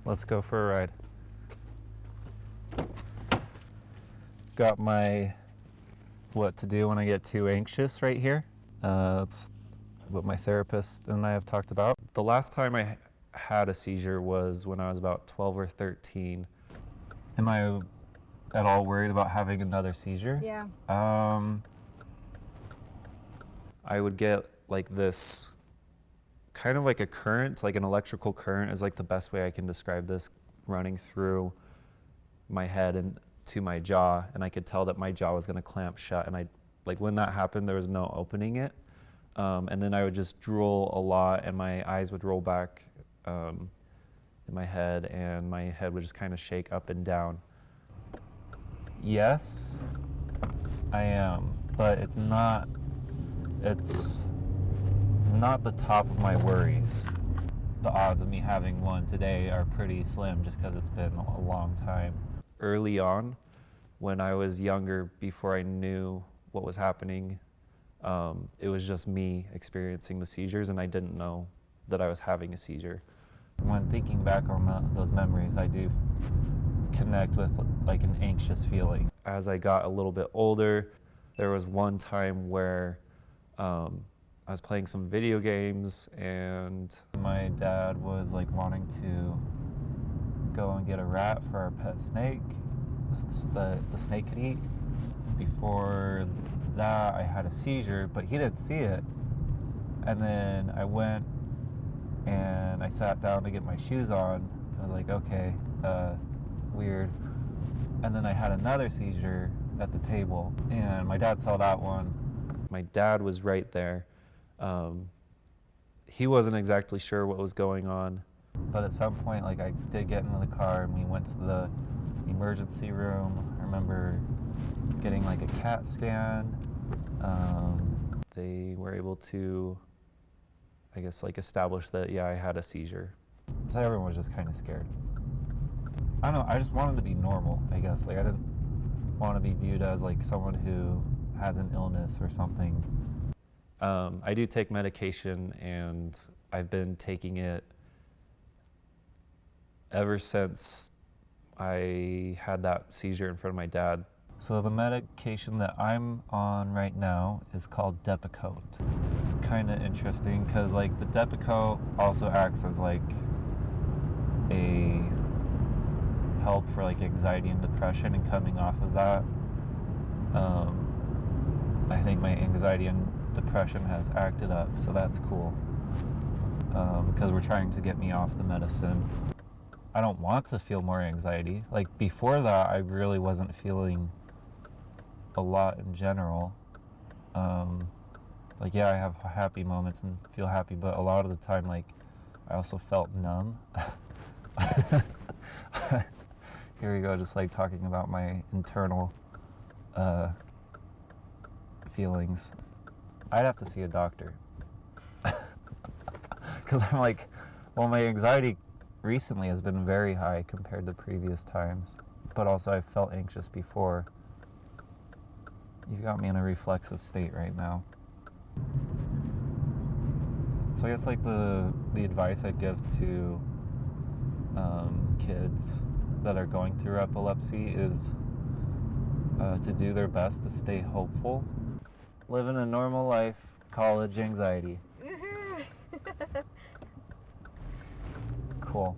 Let's go for a ride. Got my what to do when I get too anxious right here. That's what my therapist and I have talked about. The last time I had a seizure was when I was about 12 or 13. Am I at all worried about having another seizure? Yeah. I would get like this kind of like a current, like an electrical current is like the best way I can describe this, running through my head and to my jaw, and I could tell that my jaw was going to clamp shut, and I like when that happened there was no opening it, and then I would just drool a lot and my eyes would roll back in my head and my head would just kind of shake up and down. Yes, I am, but it's not the top of my worries. The odds of me having one today are pretty slim just because it's been a long time. Early on, when I was younger, before I knew what was happening, it was just me experiencing the seizures and I didn't know that I was having a seizure. When thinking back on those memories, I do connect with like an anxious feeling. As I got a little bit older, there was one time where I was playing some video games and my dad was like wanting to go and get a rat for our pet snake the snake could eat. Before that I had a seizure, but he didn't see it. And then I went and I sat down to get my shoes on. I was like, okay, weird. And then I had another seizure at the table and my dad saw that one. My dad was right there. He wasn't exactly sure what was going on, but at some point, like, I did get into the car and we went to the emergency room. I remember getting like a CAT scan. They were able to, I guess, like establish that, yeah, I had a seizure. So everyone was just kind of scared. I don't know, I just wanted to be normal, I guess. Like, I didn't want to be viewed as like someone who has an illness or something. I do take medication and I've been taking it ever since I had that seizure in front of my dad. So the medication that I'm on right now is called Depakote. Kind of interesting because like the Depakote also acts as like a help for like anxiety and depression, and coming off of that, I think my anxiety and depression has acted up, so that's cool, because we're trying to get me off the medicine. I don't want to feel more anxiety. Like before that, I really wasn't feeling a lot in general. Like, yeah, I have happy moments and feel happy, but a lot of the time, like, I also felt numb. Here we go, just like talking about my internal feelings. I'd have to see a doctor. Because I'm like, well, my anxiety recently has been very high compared to previous times, but also I've felt anxious before. You've got me in a reflexive state right now. So I guess like the advice I'd give to kids that are going through epilepsy is to do their best to stay hopeful. Living a normal life, college anxiety. Cool.